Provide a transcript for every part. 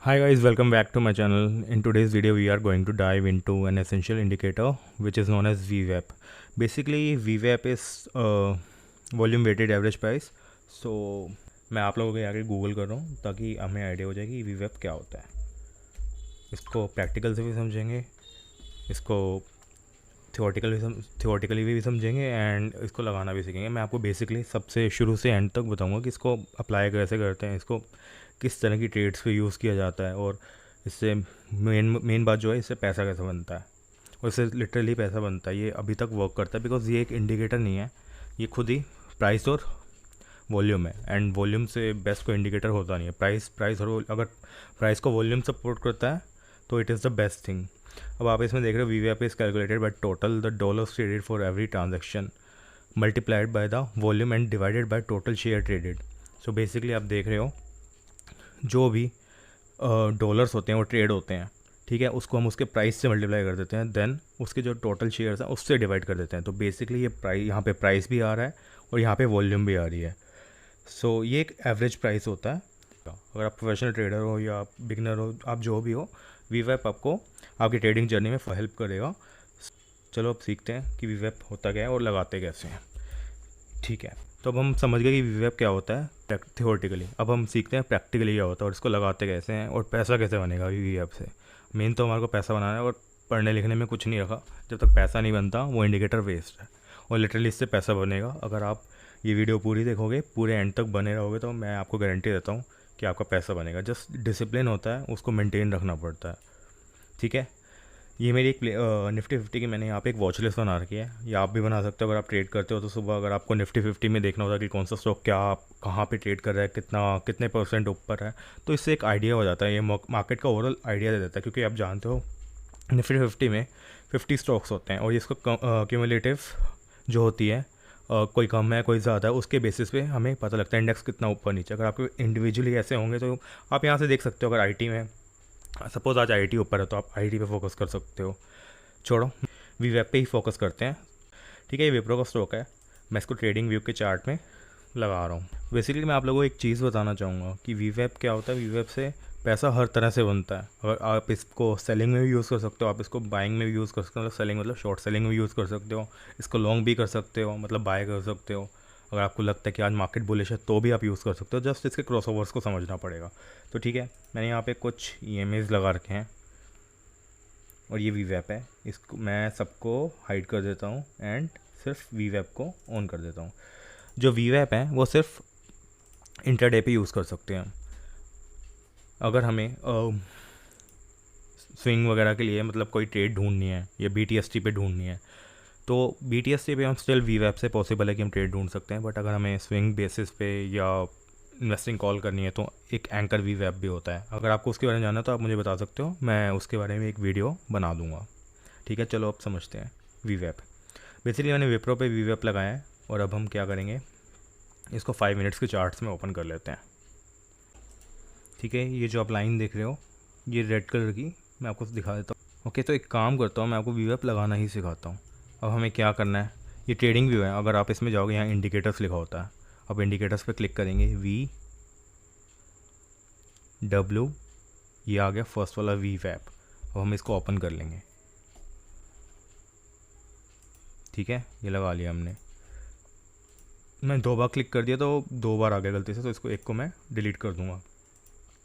Hi guys, welcome back to my channel. In today's video we are going to dive into an essential indicator which is known as VWAP. Basically VWAP is volume weighted average price. So मैं आप लोगों के आगे Google कर रहा हूँ ताकि हमें आइडिया हो जाए कि VWAP क्या होता है। इसको प्रैक्टिकल से भी समझेंगे, इसको थियोरेटिकली भी समझेंगे एंड इसको लगाना भी सीखेंगे। मैं आपको बेसिकली सबसे शुरू से एंड तक बताऊंगा कि इसको अप्लाई कैसे करते हैं, इसको किस तरह की ट्रेड्स पे यूज़ किया जाता है और इससे मेन बात जो है इससे पैसा कैसे बनता है और इससे लिटरली पैसा बनता है। ये अभी तक वर्क करता है बिकॉज ये एक इंडिकेटर नहीं है, ये खुद ही प्राइस और वॉल्यूम है एंड वॉल्यूम से बेस्ट कोई इंडिकेटर होता नहीं है। प्राइस और अगर प्राइस को वॉल्यूम सपोर्ट करता है तो it is the best thing. अब आप इसमें देख रहे हो VWAP is calculated by total the dollars traded for every transaction multiplied by the volume and divided by total share traded. So basically आप देख रहे हो जो भी डॉलर्स होते हैं वो ट्रेड होते हैं, ठीक है, उसको हम उसके प्राइस से मल्टीप्लाई कर देते हैं, देन उसके जो टोटल शेयर्स हैं उससे डिवाइड कर देते हैं। तो बेसिकली ये प्राइस, यहाँ पे प्राइस भी आ रहा है और यहाँ पे वॉल्यूम भी आ रही है। सो ये एक एवरेज प्राइस होता है। अगर आप प्रोफेशनल ट्रेडर हो या बिगनर हो, आप जो भी हो, VWAP आपको आपकी ट्रेडिंग जर्नी में हेल्प करेगा। चलो अब सीखते हैं कि VWAP होता क्या है और लगाते कैसे हैं। ठीक है, तो अब हम समझ गए कि VWAP क्या होता है थियोरेटिकली। अब हम सीखते हैं प्रैक्टिकली क्या होता है और इसको लगाते कैसे हैं और पैसा कैसे बनेगा VWAP से। मेन तो हमारे को पैसा बनाना है और पढ़ने लिखने में कुछ नहीं रखा। जब तक पैसा नहीं बनता वो इंडिकेटर वेस्ट है और लिटरली इससे पैसा बनेगा। अगर आप ये वीडियो पूरी देखोगे, पूरे एंड तक बने रहोगे, तो मैं आपको गारंटी देता हूँ कि आपका पैसा बनेगा। जस्ट डिसिप्लिन होता है, उसको मेंटेन रखना पड़ता है, ठीक है। ये मेरी एक निफ्टी 50 की मैंने यहाँ पे एक वॉच लिस्ट बना रखी है, या आप भी बना सकते हो अगर आप ट्रेड करते हो। तो सुबह अगर आपको निफ्टी 50 में देखना होता है कि कौन सा स्टॉक क्या कहाँ पे ट्रेड कर रहा है, कितने परसेंट ऊपर है, तो इससे एक आइडिया हो जाता है। ये मार्केट का ओवरऑल आइडिया दे देता है, क्योंकि आप जानते हो निफ्टी 50 में 50 स्टॉक्स होते हैं और इसको क्यूमुलेटिव जो होती है, कोई कम है कोई ज़्यादा है, उसके बेसिस पे हमें पता लगता है इंडेक्स कितना ऊपर नीचे। अगर आपके इंडिविजुअली ऐसे होंगे तो आप यहाँ से देख सकते हो। अगर IT में सपोज़ आज IT ऊपर है तो आप IT पे फोकस कर सकते हो। छोड़ो, VWAP पे ही फोकस करते हैं, ठीक है। ये विप्रो का स्टॉक है, मैं इसको ट्रेडिंग व्यू के चार्ट में लगा रहा हूँ। बेसिकली मैं आप लोगों को एक चीज़ बताना चाहूँगा कि VWAP क्या होता है। VWAP से पैसा हर तरह से बनता है। अगर आप इसको सेलिंग में भी यूज़ कर सकते हो, आप इसको बाइंग में भी यूज़ कर सकते हो, मतलब सेलिंग मतलब शॉर्ट सेलिंग में भी यूज़ कर सकते हो। इसको लॉन्ग भी कर सकते हो, मतलब बाय कर सकते हो। अगर आपको लगता है कि आज मार्केट बुलिश है तो भी आप यूज़ कर सकते हो। जस्ट इसके क्रॉसओवर्स को समझना पड़ेगा। तो ठीक है, मैंने यहाँ पे कुछ EMAs लगा रखे हैं और ये VWAP है। इसको मैं सबको हाइड कर देता हूँ एंड सिर्फ VWAP को ऑन कर देता हूँ। जो VWAP है वो सिर्फ इंट्राडे पे यूज़ कर सकते हैं। अगर हमें स्विंग वगैरह के लिए मतलब कोई ट्रेड ढूंढनी है या BTST पे ढूंढनी है, तो BTST पे हम स्टिल VWAP से पॉसिबल है कि हम ट्रेड ढूंढ सकते हैं। बट अगर हमें स्विंग बेसिस पे या इन्वेस्टिंग कॉल करनी है तो एक एंकर VWAP भी होता है। अगर आपको उसके बारे में जानना है तो आप मुझे बता सकते हो, मैं उसके बारे में एक वीडियो बना दूंगा, ठीक है। चलो अब समझते हैं VWAP। बेसिकली मैंने विप्रो पे VWAP लगाया है और अब हम क्या करेंगे, इसको 5 मिनट्स के चार्ट्स में ओपन कर लेते हैं, ठीक है। ये जो आप लाइन देख रहे हो ये रेड कलर की, मैं आपको दिखा देता हूँ। ओके, तो एक काम करता हूँ, मैं आपको VWAP लगाना ही सिखाता हूँ। अब हमें क्या करना है, ये ट्रेडिंग व्यू है। अगर आप इसमें जाओगे, यहाँ इंडिकेटर्स लिखा होता है, अब इंडिकेटर्स पे क्लिक करेंगे, VW, ये आ गया फर्स्ट वाला VWAP। अब हम इसको ओपन कर लेंगे, ठीक है। ये लगा लिया हमने। मैं 2 बार क्लिक कर दिया तो 2 बार आ गया गलती से, तो इसको एक को मैं डिलीट कर दूंगा।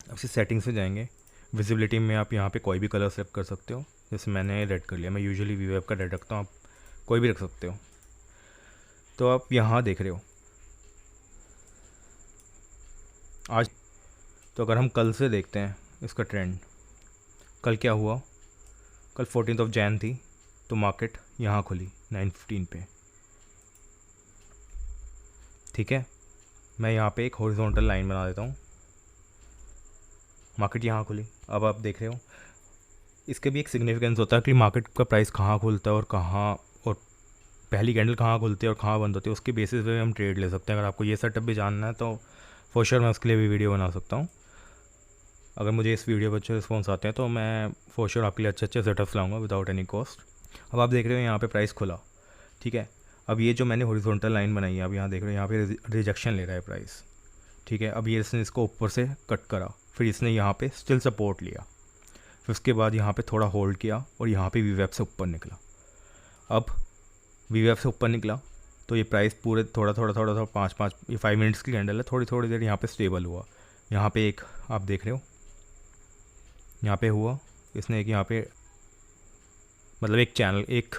अब इसी सेटिंग्स में जाएंगे, विजिबिलिटी में आप यहाँ पे कोई भी कलर सेलेक्ट कर सकते हो। जैसे मैंने रेड कर लिया, मैं यूजुअली VWAP का रेड रखता हूँ, आप कोई भी रख सकते हो। तो आप यहाँ देख रहे हो आज, तो अगर हम कल से देखते हैं इसका ट्रेंड, कल क्या हुआ, कल 14 जनवरी थी, तो मार्केट यहाँ खुली 9:15 पे, ठीक है। मैं यहाँ पे एक हॉरिजॉन्टल लाइन बना देता हूँ, मार्केट यहाँ खुली। अब आप देख रहे हो इसके भी एक सिग्निफिकेंस होता है कि मार्केट का प्राइस कहाँ खुलता है और कहाँ, और पहली कैंडल कहाँ खुलती है और कहाँ बंद होती है, उसके बेसिस पे हम ट्रेड ले सकते हैं। अगर आपको ये सेटअप भी जानना है तो फॉर श्योर मैं उसके लिए भी वीडियो बना सकता हूँ। अगर मुझे इस वीडियो पर अच्छे रिस्पॉन्स आते हैं तो मैं फॉर श्योर आपके लिए अच्छे अच्छे सेटअप्स लाऊंगा विदाउट एनी कॉस्ट। अब आप देख रहे हो यहाँ पे प्राइस खुला, ठीक है। अब ये जो मैंने हॉरिजॉन्टल लाइन बनाई है, अब यहाँ देख रहे हो यहाँ पे रिजेक्शन ले रहा है प्राइस, ठीक है। अब ये इसने इसको ऊपर से कट करा फिर इसने यहाँ पे स्टिल सपोर्ट लिया, फिर उसके बाद यहाँ पे थोड़ा होल्ड किया और यहाँ पे वीवेप से ऊपर निकला। अब वीवेप से ऊपर निकला तो ये प्राइस पूरे थोड़ा थोड़ा थोड़ा थोड़ा 5 ये 5 मिनट्स की कैंडल है, थोड़ी थोड़ी देर यहाँ पे स्टेबल हुआ। यहाँ पे एक आप देख रहे हो यहाँ पे हुआ, इसने एक यहाँ पे मतलब एक चैनल एक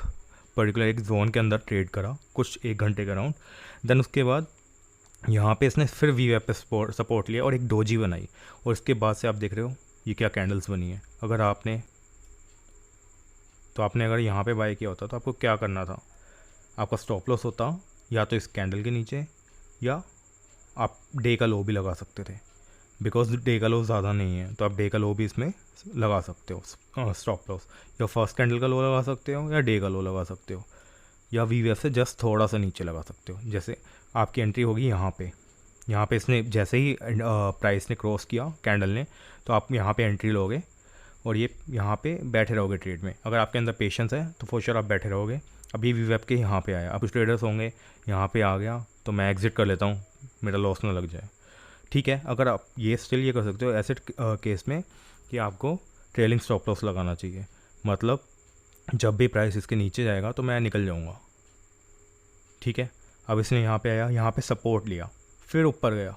पर्टिकुलर एक जोन के अंदर ट्रेड करा कुछ 1 घंटे का राउंड। देन उसके बाद यहाँ पे इसने फिर वीवेप पे सपोर्ट लिया और एक डोजी बनाई, और इसके बाद से आप देख रहे हो ये क्या कैंडल्स बनी है। अगर आपने अगर यहाँ पे बाय किया होता तो आपको क्या करना था, आपका स्टॉप लॉस होता या तो इस कैंडल के नीचे, या आप डे का लो भी लगा सकते थे, बिकॉज डे का लो ज़्यादा नहीं है तो आप डे का लो भी इसमें लगा सकते हो स्टॉप लॉस, या फर्स्ट कैंडल का लो लगा सकते हो या डे का लो लगा सकते हो, या वीवेप से जस्ट थोड़ा सा नीचे लगा सकते हो। जैसे आपकी एंट्री होगी यहाँ पे इसने जैसे ही प्राइस ने क्रॉस किया कैंडल ने, तो आप यहाँ पे एंट्री लोगे और ये यहाँ पे बैठे रहोगे ट्रेड में। अगर आपके अंदर पेशेंस है तो फॉर श्योर आप बैठे रहोगे। अभी वीवेप के यहाँ पे आया, अब कुछ ट्रेडर्स होंगे यहाँ पे आ गया तो मैं एग्जिट कर लेता हूँ, मेरा लॉस ना लग जाए, ठीक है। अगर आप ये स्टिल ये कर सकते हो एसेट केस में कि आपको ट्रेलिंग स्टॉप लॉस लगाना चाहिए, मतलब जब भी प्राइस इसके नीचे जाएगा तो मैं निकल जाऊँगा, ठीक है। अब इसने यहाँ पे आया, यहाँ पे सपोर्ट लिया, फिर ऊपर गया।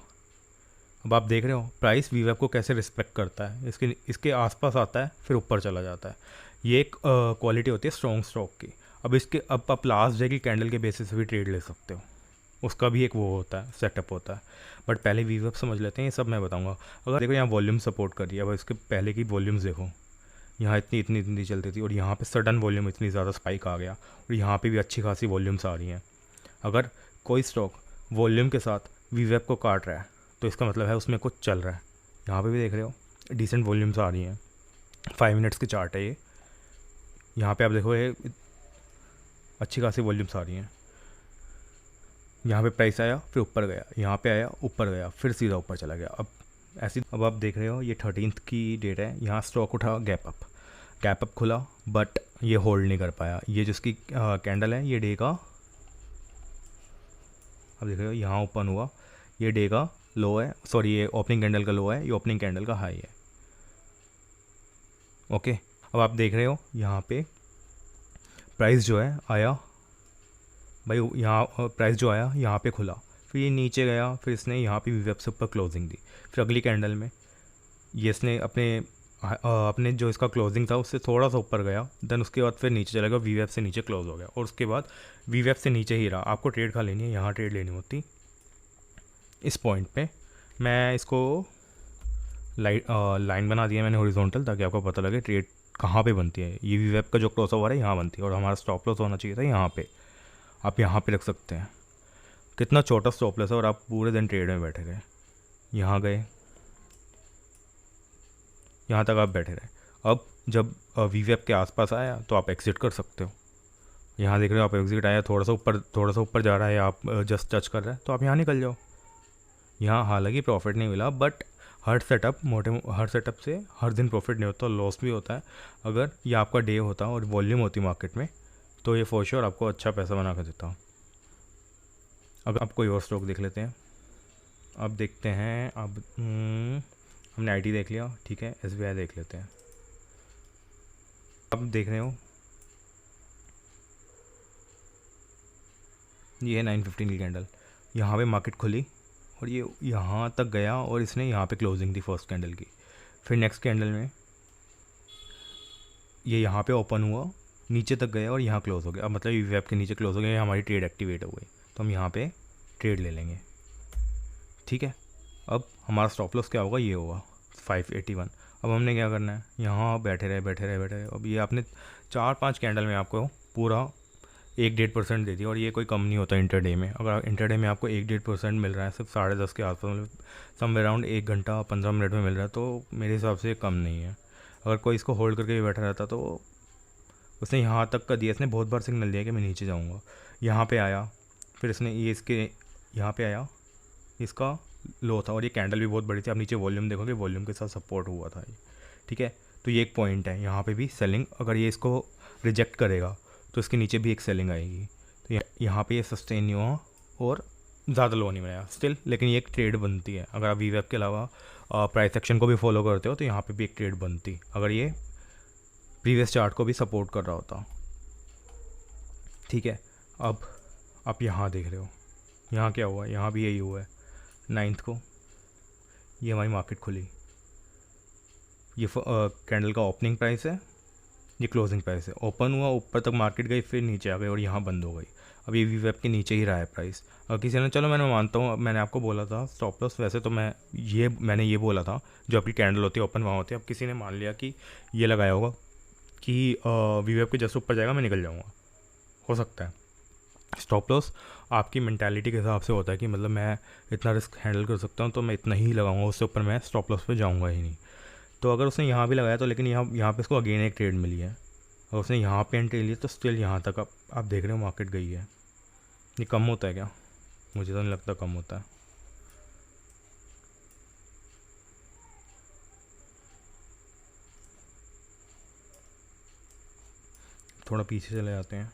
अब आप देख रहे हो प्राइस वीवेप को कैसे रिस्पेक्ट करता है, इसके आसपास आता है फिर ऊपर चला जाता है। ये एक क्वालिटी होती है स्ट्रॉन्ग स्टॉक की। अब आप लास्ट डे की कैंडल के बेसिस पे भी ट्रेड ले सकते हो, उसका भी एक वो होता है सेटअप होता है। बट पहले वीवेप समझ लेते हैं, ये सब मैं बताऊंगा। अगर देखो यहाँ वॉल्यूम सपोर्ट कर रही है, अब इसके पहले की वॉल्यूम्स देखो, यहाँ इतनी चलती थी और यहाँ पे सडन वॉल्यूम इतनी ज़्यादा स्पाइक आ गया, और यहाँ पे भी अच्छी खासी वॉल्यूम्स आ रही हैं। अगर कोई स्टॉक वॉल्यूम के साथ वीवेप को काट रहा है तो इसका मतलब है उसमें कुछ चल रहा है। यहाँ पे भी देख रहे हो डिसेंट वॉल्यूम्स आ रही हैं, 5 मिनट्स की चार्ट है ये। यहाँ पे आप देखो ये अच्छी खासी वॉल्यूम्स आ रही हैं। यहाँ पे प्राइस आया फिर ऊपर गया, यहाँ पे आया ऊपर गया, फिर सीधा ऊपर चला गया। अब आप देख रहे हो ये 13th की डेट है, यहाँ स्टॉक उठा गैप अप खुला, बट ये होल्ड नहीं कर पाया। ये जिसकी कैंडल है ये डे का, अब देख रहे हो यहाँ ओपन हुआ, ये डे का लो है, सॉरी ये ओपनिंग कैंडल का लो है, ये ओपनिंग कैंडल का हाई है, ओके। अब आप देख रहे हो यहाँ पे प्राइस जो है आया भाई, यहाँ प्राइस जो आया यहाँ पे खुला, फिर ये नीचे गया, फिर इसने यहाँ पे वीवेप से ऊपर क्लोजिंग दी, फिर अगली कैंडल में ये इसने अपने जो इसका क्लोजिंग था उससे थोड़ा सा ऊपर गया, देन उसके बाद फिर नीचे चला गया, वीवेप से नीचे क्लोज हो गया, और उसके बाद वीवेप से नीचे ही रहा। आपको ट्रेड खा लेनी है, यहाँ ट्रेड लेनी होती इस पॉइंट पे। मैं इसको लाइन बना दिया मैंने हॉरिजॉन्टल, ताकि आपको पता लगे ट्रेड कहाँ पे बनती है। ये वीवेप का जो क्रॉस ओवर है यहाँ बनती है, और हमारा स्टॉप लॉस होना चाहिए था यहाँ पे। आप यहाँ पे रख सकते हैं, कितना छोटा स्टॉप लॉस है और आप पूरे दिन ट्रेड में बैठे गए, यहाँ गए, यहाँ तक आप बैठे रहे। अब जब वीवेप के आसपास आया तो आप एग्जिट कर सकते हो। यहाँ देख रहे हो आप एग्जिट आया, थोड़ा सा ऊपर जा रहा है, आप जस्ट टच कर रहे हैं तो आप यहाँ निकल जाओ। यहाँ हालांकि प्रॉफिट नहीं मिला, बट हर सेटअप से हर दिन प्रॉफिट नहीं होता, लॉस भी होता है। अगर ये आपका डे होता और वॉल्यूम होती मार्केट में तो ये फॉर श्योर आपको अच्छा पैसा बना कर देता। अब आप कोई और स्टॉक देख लेते हैं। अब देखते हैं, अब हमने आईटी देख लिया, ठीक है, एसबीआई देख लेते हैं। अब देख रहे हो ये है 915 की कैंडल, यहाँ पे मार्केट खुली और ये यहाँ तक गया और इसने यहाँ पे क्लोजिंग दी फर्स्ट कैंडल की। फिर नेक्स्ट कैंडल में ये यहाँ पे ओपन हुआ, नीचे तक गया और यहाँ क्लोज हो गया। अब मतलब वीवेप के नीचे क्लोज हो गया, हमारी ट्रेड एक्टिवेट हो गई, तो हम यहाँ पे ट्रेड ले लेंगे, ठीक है। अब हमारा स्टॉप लॉस क्या होगा, ये होगा 581। अब हमने क्या करना है, यहाँ बैठे रहे। अब ये आपने 4-5 कैंडल में आपको पूरा 1-1.5% दे दिया, और ये कोई कम नहीं होता इंटरडे में। अगर इंटरडे में आपको 1-1.5% मिल रहा है सिर्फ 10:30 के आसपास, मतलब समवेयर अराउंड 1 घंटा 15 मिनट में मिल रहा है, तो मेरे हिसाब से कम नहीं है। अगर कोई इसको होल्ड करके भी बैठा रहता तो उसने यहाँ तक का दिया, इसने बहुत बार सिग्नल दिया कि मैं नीचे जाऊँगा। यहाँ पे आया, फिर इसने ये इसके यहाँ पे आया, इसका लो था और ये कैंडल भी बहुत बड़ी थी। आप नीचे वॉल्यूम देखोगे, वॉल्यूम के साथ सपोर्ट हुआ था ये, ठीक है। तो ये एक पॉइंट है, यहाँ पे भी सेलिंग, अगर ये इसको रिजेक्ट करेगा तो इसके नीचे भी एक सेलिंग आएगी। तो यहाँ पे ये सस्टेन नहीं हुआ और ज़्यादा लो नहीं बनाया स्टिल, लेकिन ये एक ट्रेड बनती है। अगर आप वीवेप के अलावा प्राइस एक्शन को भी फॉलो करते हो तो यहाँ पे भी एक ट्रेड बनती अगर ये प्रीवियस चार्ट को भी सपोर्ट कर रहा होता। ठीक है, अब आप यहाँ देख रहे हो यहाँ क्या हुआ, यहाँ भी यही हुआ है 9th को ये हमारी मार्केट खुली, ये कैंडल का ओपनिंग प्राइस है, ये क्लोजिंग प्राइस है, ओपन हुआ ऊपर तक मार्केट गई फिर नीचे आ गई और यहाँ बंद हो गई। अब ये वीवेब के नीचे ही रहा है प्राइस। और किसी ने, चलो मैंने मानता हूँ, मैंने आपको बोला था स्टॉप लॉस, वैसे तो मैंने ये बोला था जो आपकी कैंडल होती है ओपन वहाँ होती है। अब किसी ने मान लिया कि ये लगाया होगा कि वीवेब के जस्ट ऊपर जाएगा मैं निकल जाऊँगा, हो सकता है। स्टॉप लॉस आपकी मेंटालिटी के हिसाब से होता है कि मतलब मैं इतना रिस्क हैंडल कर सकता हूँ तो मैं इतना ही लगाऊंगा, उससे ऊपर मैं स्टॉप लॉस पे जाऊँगा ही नहीं। तो अगर उसने यहाँ भी लगाया तो, लेकिन यहाँ पे इसको अगेन एक ट्रेड मिली है और उसने यहाँ पे एंट्री ली तो स्टिल यहाँ तक आप देख रहे हो मार्केट गई है। ये कम होता है क्या? मुझे तो नहीं लगता कम होता है। थोड़ा पीछे चले जाते हैं।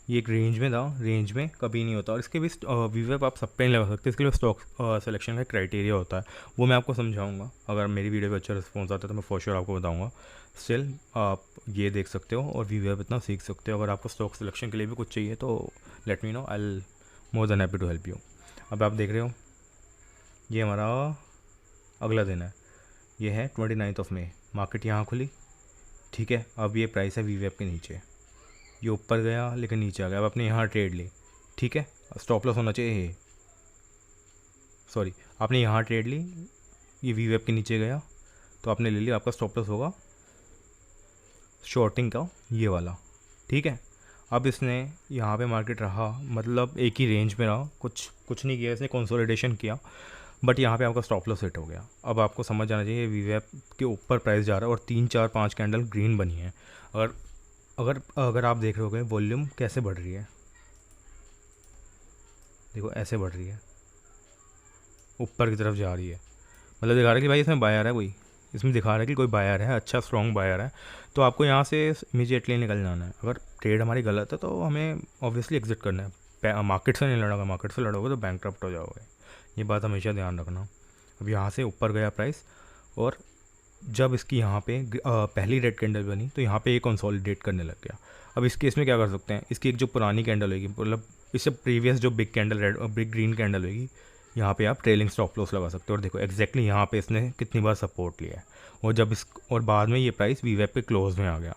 ये एक रेंज में था, रेंज में कभी नहीं होता। और इसके भी वीवेब आप सब पे नहीं लगा सकते, इसके लिए स्टॉक सिलेक्शन का क्राइटेरिया होता है, वो मैं आपको समझाऊंगा। अगर मेरी वीडियो पे अच्छा रिस्पॉन्स आता है तो मैं फॉर श्योर आपको बताऊंगा। स्टिल आप ये देख सकते हो और वीवेब इतना सीख सकते हो। अगर आपको स्टॉक सिलेक्शन के लिए भी कुछ चाहिए तो let me know, I will more than happy to help you. अब आप देख रहे हो ये हमारा अगला दिन है, ये है 29 मई, मार्केट यहाँ खुली। ठीक है, अब ये प्राइस है वीवेब के नीचे, ये ऊपर गया लेकिन नीचे आ गया। अब आपने यहाँ ट्रेड ली, ठीक है, स्टॉप लॉस होना चाहिए, सॉरी आपने यहाँ ट्रेड ली, ये वीवेब के नीचे गया तो आपने ले लिया, आपका स्टॉप लॉस होगा शॉर्टिंग का ये वाला। ठीक है, अब इसने यहाँ पे मार्केट रहा, मतलब एक ही रेंज में रहा, कुछ नहीं किया इसने, कंसोलिडेशन किया, बट यहाँ पे आपका स्टॉप लॉस हिट हो गया। अब आपको समझ आना चाहिए वीवेब के ऊपर प्राइस जा रहा है और 3 4 5 कैंडल ग्रीन बनी है। अगर अगर अगर आप देख रहे होगे वॉल्यूम कैसे बढ़ रही है, देखो ऐसे बढ़ रही है, ऊपर की तरफ जा रही है, मतलब दिखा रहा है कि भाई इसमें बायर है, कोई इसमें दिखा रहा है कि कोई बायर है, अच्छा स्ट्रॉन्ग बायर है। तो आपको यहाँ से इमीडिएटली निकल जाना है। अगर ट्रेड हमारी गलत है तो हमें ऑब्वियसली एग्जिट करना है। मार्केट से नहीं लड़ोगे, मार्केट से लड़ोगे तो बैंकक्रप्ट हो जाओगे, ये बात हमेशा ध्यान रखना। अब यहाँ से ऊपर गया प्राइस और जब इसकी यहाँ पे पहली रेड कैंडल बनी तो यहाँ पे ये कंसोलिडेट करने लग गया। अब इस केस में क्या कर सकते हैं, इसकी एक जो पुरानी कैंडल होगी, मतलब इससे प्रीवियस जो बिग कैंडल रेड और बिग ग्रीन कैंडल होगी, यहाँ पे आप ट्रेलिंग स्टॉप लॉस लगा सकते हो। और देखो एग्जैक्टली यहाँ पे इसने कितनी बार सपोर्ट लिया है और जब इस और बाद में ये प्राइस वीवेब के क्लोज में आ गया।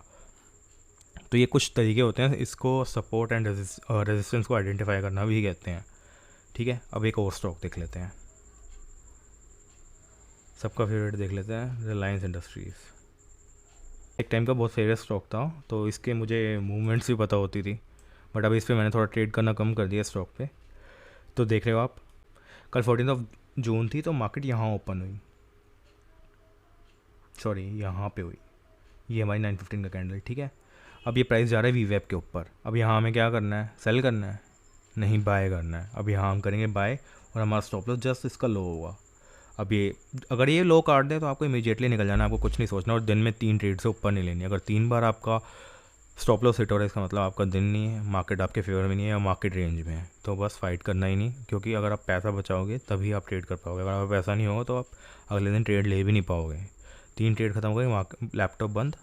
तो ये कुछ तरीके होते हैं, इसको सपोर्ट एंड रेजिस्टेंस को आइडेंटिफाई करना भी कहते हैं। ठीक है, अब एक और स्टॉक देख लेते हैं, सबका फेवरेट देख लेते हैं, रिलायंस इंडस्ट्रीज़। एक टाइम का बहुत फेवरेट स्टॉक था, तो इसके मुझे मूवमेंट्स भी पता होती थी, बट अभी इस पर मैंने थोड़ा ट्रेड करना कम कर दिया स्टॉक पे। तो देख रहे हो आप, कल 14 जून थी तो मार्केट यहाँ ओपन हुई, सॉरी यहाँ पे हुई, ये हमारी 915 का कैंडल। ठीक है, अब ये प्राइस जा रहा है वीवेब के ऊपर। अब यहाँ हमें क्या करना है, सेल करना है? नहीं, बाय करना है। अब यहाँ हम करेंगे बाय और हमारा स्टॉप लॉस जस्ट इसका लो होगा। अब ये अगर ये लो काट दे तो आपको इमीडिएटली निकल जाना है, आपको कुछ नहीं सोचना, और दिन में 3 ट्रेड से ऊपर नहीं लेनी। अगर 3 बार आपका स्टॉप लॉस हिट हो रहा है इसका मतलब आपका दिन नहीं है, मार्केट आपके फेवर में नहीं है और मार्केट रेंज में है, तो बस फाइट करना ही नहीं। क्योंकि अगर आप पैसा बचाओगे तभी आप ट्रेड कर पाओगे, अगर आपका पैसा नहीं होगा तो आप अगले दिन ट्रेड ले भी नहीं पाओगे। 3 ट्रेड खत्म हो गए, लैपटॉप बंद,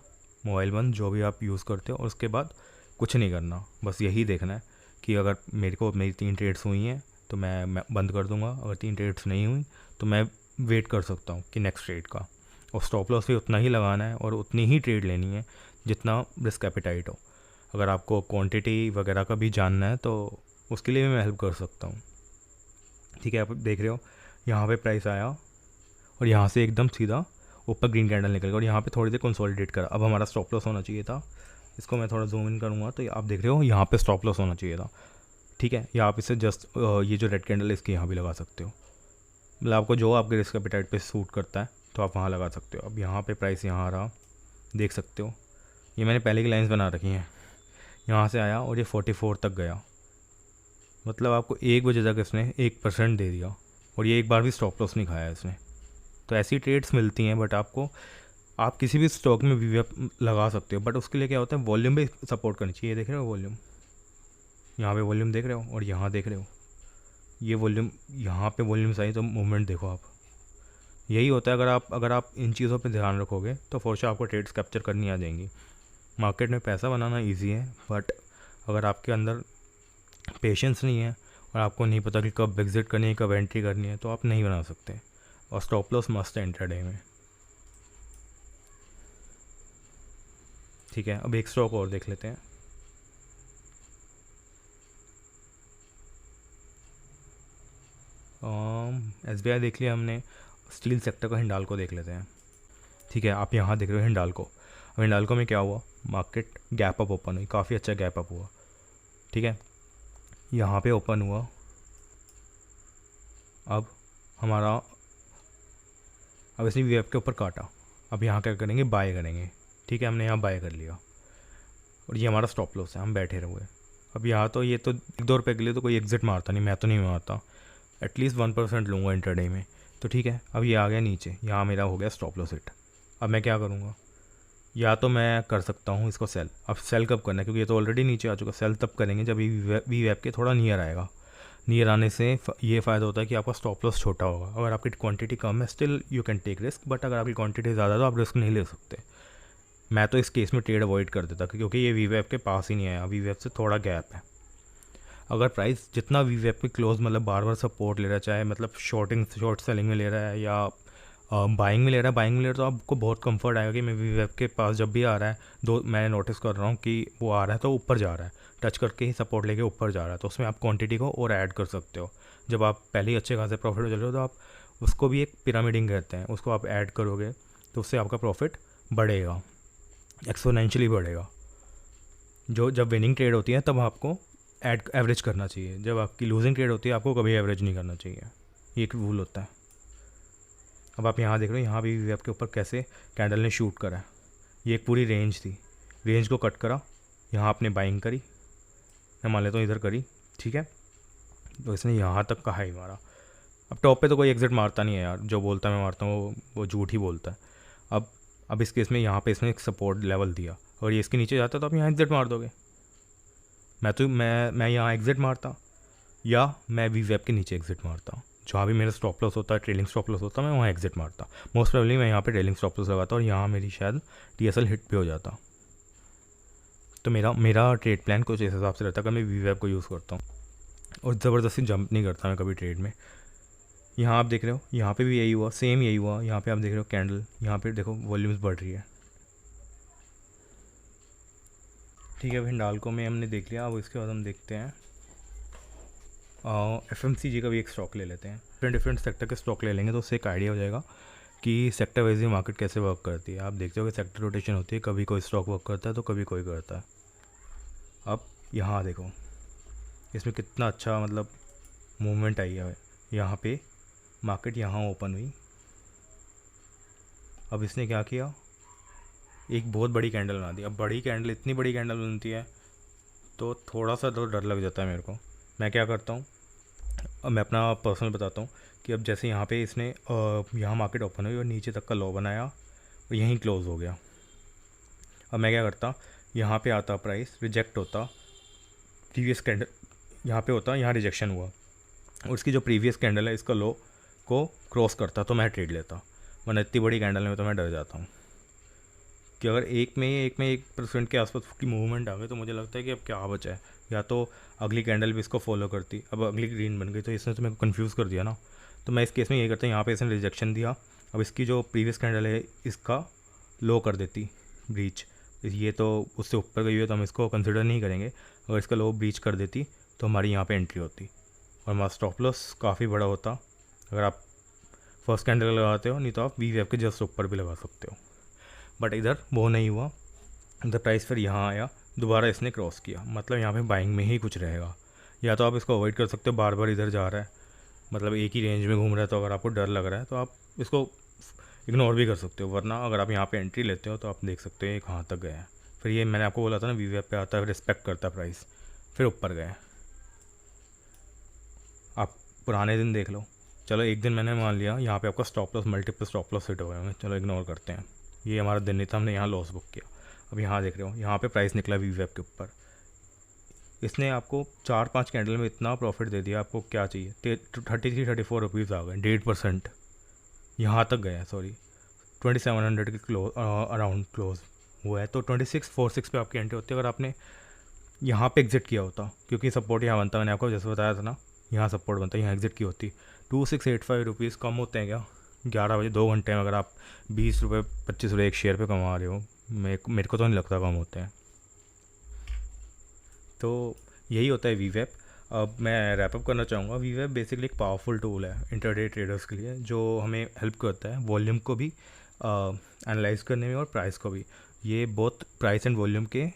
मोबाइल बंद, जो भी आप यूज़ करते हो, और उसके बाद कुछ नहीं करना, बस यही देखना है कि अगर मेरी 3 ट्रेड्स हुई हैं तो मैं बंद कर दूंगा, अगर 3 ट्रेड्स नहीं हुई तो मैं वेट कर सकता हूँ कि नेक्स्ट ट्रेड का। और स्टॉप लॉस भी उतना ही लगाना है और उतनी ही ट्रेड लेनी है जितना रिस्क एपिटाइट हो। अगर आपको क्वांटिटी वगैरह का भी जानना है तो उसके लिए भी मैं हेल्प कर सकता हूँ। ठीक है, आप देख रहे हो यहाँ पे प्राइस आया और यहाँ से एकदम सीधा ऊपर ग्रीन कैंडल निकल गया और यहाँ पे थोड़ी देर कंसोलिडेट करा। अब हमारा स्टॉप लॉस होना चाहिए था, इसको मैं थोड़ा जूम इन करूँगा तो आप देख रहे हो यहाँ पे स्टॉप लॉस होना चाहिए था। ठीक है, या आप इसे जस्ट ये जो रेड कैंडल है इसके यहाँ भी लगा सकते हो, मतलब आपको जो आपके रिस्क एपिटाइट पे सूट करता है तो आप वहाँ लगा सकते हो। अब यहाँ पे प्राइस यहाँ आ रहा, देख सकते हो, ये मैंने पहले की लाइंस बना रखी हैं, यहाँ से आया और ये 44 तक गया, मतलब आपको 1 बजे तक इसने 1% दे दिया और ये एक बार भी स्टॉप लॉस नहीं खाया इसने। तो ऐसी ट्रेड्स मिलती हैं, बट आप किसी भी स्टॉक में वीवेब लगा सकते हो, बट उसके लिए क्या होता है, वॉल्यूम भी सपोर्ट करनी चाहिए। देख रहे हो वॉल्यूम, यहाँ पे वॉल्यूम देख रहे हो और यहाँ देख रहे हो, ये वॉल्यूम, यहाँ पे वॉल्यूम्स आई तो मूवमेंट देखो आप। यही होता है, अगर आप इन चीज़ों पे ध्यान रखोगे तो फॉर श्योर आपको ट्रेड्स कैप्चर करनी आ जाएंगी। मार्केट में पैसा बनाना इजी है, बट अगर आपके अंदर पेशेंस नहीं है और आपको नहीं पता कि कब एग्जिट करनी है, कब एंट्री करनी है, तो आप नहीं बना सकते। और स्टॉप लॉस मस्ट है इंट्राडे में। ठीक है, अब एक स्टॉक और देख लेते हैं। SBI देख लिया हमने। स्टील सेक्टर का हिंडाल्को देख लेते हैं। ठीक है, आप यहाँ देख रहे हो हिंडाल्को। अब हिंडाल्को में क्या हुआ, मार्केट गैप अप ओपन हुई, काफ़ी अच्छा गैप अप हुआ। ठीक है, यहाँ पे ओपन हुआ। अब हमारा, अब इसने वीएफ के ऊपर काटा। अब यहाँ क्या करेंगे, बाय करेंगे। ठीक है, हमने यहाँ बाय कर लिया और ये हमारा स्टॉप लॉस है, हम बैठे रहे। अब यहाँ तो ये तो 1-2 रुपये के लिए तो कोई एग्जिट मारता नहीं, मैं तो नहीं मारता। एटलीस्ट 1% लूँगा इंटरडे में। तो ठीक है, अब ये आ गया नीचे, यहाँ मेरा हो गया स्टॉप लॉस हिट। अब मैं क्या करूँगा, या तो मैं कर सकता हूँ इसको सेल। अब सेल कब करना है, क्योंकि ये तो ऑलरेडी नीचे आ चुका। सेल तब करेंगे जब वी वेब के थोड़ा नियर आएगा। नियर आने से ये फ़ायदा होता है कि आपका स्टॉप लॉस छोटा होगा। अगर आपकी क्वांटिटी कम है, still you can take risk, but अगर आपकी क्वांटिटी ज़्यादा है तो आप रिस्क नहीं ले सकते। मैं तो इस केस में ट्रेड अवॉइड कर देता, क्योंकि ये वी वेब के पास ही नहीं आया, वी वेब से थोड़ा गैप है। अगर प्राइस जितना वी वेब पे क्लोज, मतलब बार बार सपोर्ट ले रहा है, चाहे मतलब शॉर्ट सेलिंग में ले रहा है या बाइंग में ले रहा है, तो आपको बहुत कंफर्ट आएगा कि मैं वी वेब के पास जब भी आ रहा है, मैंने नोटिस कर रहा हूँ कि वो आ रहा है तो ऊपर जा रहा है, टच करके ही सपोर्ट लेके ऊपर जा रहा है, तो उसमें आप क्वांटिटी को और ऐड कर सकते हो। जब आप पहले ही अच्छे खासे प्रॉफिट में चल रहे हो तो आप उसको भी एक पिरामिडिंग कहते हैं, उसको आप ऐड करोगे तो उससे आपका प्रॉफिट बढ़ेगा, एक्सपोनेंशियली बढ़ेगा। जो जब विनिंग ट्रेड होती है तब आपको एवरेज करना चाहिए, जब आपकी लूजिंग ट्रेड होती है आपको कभी एवरेज नहीं करना चाहिए, ये एक रूल होता है। अब आप यहाँ देख रहे हो, यहाँ भी वेब के ऊपर कैसे कैंडल ने शूट करा है। ये एक पूरी रेंज थी, रेंज को कट करा, यहाँ आपने बाइंग करी, मैं मान लेता हूँ इधर करी। ठीक है, तो इसने यहाँ तक का हाई मारा। अब टॉप पे तो कोई एग्जिट मारता नहीं है यार, जो बोलता है मैं मारता हूँ वो झूठ ही बोलता है। अब इस केस में यहाँ पे इसने एक सपोर्ट लेवल दिया, और ये इसके नीचे जाता तो आप यहाँ एग्जिट मार दोगे। मैं यहाँ एग्जिट मारता, या मैं वी वेब के नीचे एग्जिट मारता। जहाँ भी मेरा स्टॉप लॉस होता है, ट्रेलिंग स्टॉप लॉस होता है, मैं वहाँ एग्जिट मारता। मोस्ट प्रोबेबली मैं यहाँ पे ट्रेलिंग स्टॉप लॉस लगाता और यहाँ मेरी शायद TSL हिट भी हो जाता। तो मेरा ट्रेड प्लान कुछ इस हिसाब से रहता है कि मैं वी वेब को यूज़ करता हूँ और ज़बरदस्ती जंप नहीं करता मैं कभी ट्रेड में। यहाँ आप देख रहे हो, यहाँ पे भी यही हुआ, सेम यही हुआ। यहाँ पे आप देख रहे हो कैंडल, यहाँ पे देखो वॉल्यूम्स बढ़ रही है। ठीक है, अब हिंडाल्को में हमने देख लिया। अब इसके बाद हम देखते हैं FMCG का भी एक स्टॉक ले लेते हैं। डिफरेंट सेक्टर के स्टॉक ले लेंगे तो उससे एक आइडिया हो जाएगा कि सेक्टर वाइज मार्केट कैसे वर्क करती है। आप देखते हो कि सेक्टर रोटेशन होती है, कभी कोई स्टॉक वर्क करता है तो कभी कोई करता है। अब यहाँ देखो, इसमें कितना अच्छा मतलब मूवमेंट आई है। यहाँ पे मार्केट यहाँ ओपन हुई, अब इसने क्या किया, एक बहुत बड़ी कैंडल बना दी। अब बड़ी कैंडल, इतनी बड़ी कैंडल बनती है तो थोड़ा सा तो डर लग जाता है मेरे को। मैं क्या करता हूँ, अब मैं अपना पर्सनल बताता हूँ कि अब जैसे यहाँ पे इसने यहाँ मार्केट ओपन हुई और नीचे तक का लो बनाया और यहीं क्लोज़ हो गया। अब मैं क्या करता, यहाँ पे आता, प्राइस रिजेक्ट होता, प्रीवियस कैंडल यहाँ पे होता, यहाँ रिजेक्शन हुआ और उसकी जो प्रीवियस कैंडल है इसका लो को क्रॉस करता तो मैं ट्रेड लेता। वरना इतनी बड़ी कैंडल में तो मैं डर जाता हूँ कि अगर एक में 1% के आसपास की मूवमेंट आ गई तो मुझे लगता है कि अब क्या बचा है। या तो अगली कैंडल भी इसको फॉलो करती, अब अगली ग्रीन बन गई तो इसने तो मेरे को कन्फ्यूज़ कर दिया ना। तो मैं इस केस में यही करता हूँ, यहाँ पे इसने रिजेक्शन दिया, अब इसकी जो प्रीवियस कैंडल है इसका लो कर देती, ब्रीच। ये तो उससे ऊपर गई है तो हम इसको कंसिडर नहीं करेंगे। अगर इसका लो ब्रीच कर देती तो हमारी यहाँ पे एंट्री होती और हमारा स्टॉप लॉस काफ़ी बड़ा होता। अगर आप फर्स्ट कैंडल लगाते हो, नहीं तो आप वी वेब के जस्ट ऊपर भी लगा सकते हो। बट इधर वो नहीं हुआ, इधर प्राइस फिर यहाँ आया, दोबारा इसने क्रॉस किया, मतलब यहाँ पे बाइंग में ही कुछ रहेगा। या तो आप इसको अवॉइड कर सकते हो, बार बार इधर जा रहा है, मतलब एक ही रेंज में घूम रहा है, तो अगर आपको डर लग रहा है तो आप इसको इग्नोर भी कर सकते हो। वरना अगर आप यहाँ पे एंट्री लेते हो तो आप देख सकते हो ये कहाँ तक गया है। फिर ये मैंने आपको बोला था ना, वी वेब पे आता है, रिस्पेक्ट करता है प्राइस, फिर ऊपर गया। आप पुराने दिन देख लो, चलो एक दिन मैंने मान लिया यहाँ पे आपका stop loss, multiple stop loss hit हो गए होंगे, चलो इग्नोर करते हैं, ये हमारा दिन नहीं था, हमने यहाँ लॉस बुक किया। अब यहाँ देख रहे हो, यहाँ पे प्राइस निकला वी वेब के ऊपर, इसने आपको 4-5 कैंडल में इतना प्रॉफिट दे दिया, आपको क्या चाहिए। 33-34 रुपीज़ आ गए, 1.5% यहाँ तक गया, सॉरी 2700 के अराउंड क्लोज हुआ है। तो 2646 पे आपकी एंट्री होती है अगर आपने यहाँ पे एग्जिट किया होता, क्योंकि सपोर्ट यहाँ बनता है, मैंने आपको जैसे बताया था ना, यहाँ सपोर्ट बनता है, यहाँ एग्जिट की होती। 2685 रुपीज़ कम होते हैं क्या 11 बजे 2 घंटे में? अगर आप 20 रुपये 25 रुपये एक शेयर पे कमा रहे हो, मेरे को तो नहीं लगता कम होते हैं। तो यही होता है वीवेब। अब मैं रैपअप करना चाहूँगा। वीवेब बेसिकली एक पावरफुल टूल है इंटरडे ट्रेडर्स के लिए, जो हमें हेल्प करता है वॉल्यूम को भी एनालाइज करने में और प्राइस को भी। ये बहुत प्राइस एंड वॉल्यूम के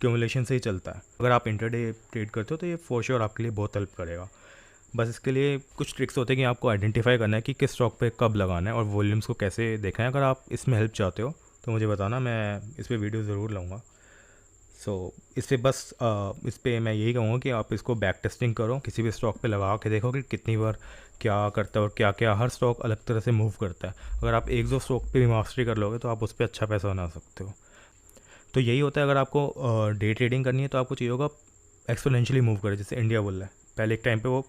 क्यूमुलेशन से ही चलता है। अगर आप इंटरडे ट्रेड करते हो तो ये फॉर श्योर आपके लिए बहुत हेल्प करेगा। बस इसके लिए कुछ ट्रिक्स होते हैं कि आपको आइडेंटिफाई करना है कि किस स्टॉक पे कब लगाना है और वॉल्यूम्स को कैसे देखना है। अगर आप इसमें हेल्प चाहते हो तो मुझे बताना, मैं इस पर वीडियो ज़रूर लाऊंगा। इस पर बस इस पर मैं यही कहूँगा कि आप इसको बैक टेस्टिंग करो, किसी भी स्टॉक पे लगा के देखो कि कितनी बार क्या करता है और क्या क्या हर स्टॉक अलग तरह से मूव करता है। अगर आप एक दो स्टॉक पे भी मास्टरी कर लोगे तो आप उस पर अच्छा पैसा बना सकते हो। तो यही होता है। अगर आपको डे ट्रेडिंग करनी है तो आपको चाहिए होगा एक्सपोनेंशियली मूव करे, जैसे इंडिया बुल है। पहले एक टाइम पे वो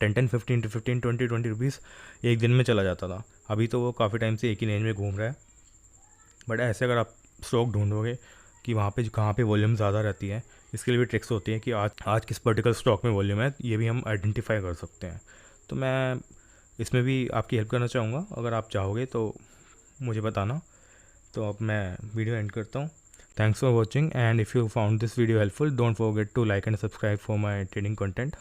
10 15 15 20 रुपीज़ एक दिन में चला जाता था। अभी तो वो काफ़ी टाइम से एक ही रेंज में घूम रहा है। बट ऐसे अगर आप स्टॉक ढूंढोगे कि वहाँ पे कहाँ पे वॉल्यूम ज़्यादा रहती है, इसके लिए भी ट्रिक्स होती हैं कि आज किस पर्टिकुलर स्टॉक में वॉल्यूम है, ये भी हम आइडेंटिफाई कर सकते हैं। तो मैं इसमें भी आपकी हेल्प करना चाहूँगा, अगर आप चाहोगे तो मुझे बताना। तो अब मैं वीडियो एंड करता हूँ। Thanks for watching, and if you found this video helpful, don't forget to like and subscribe for my trading content.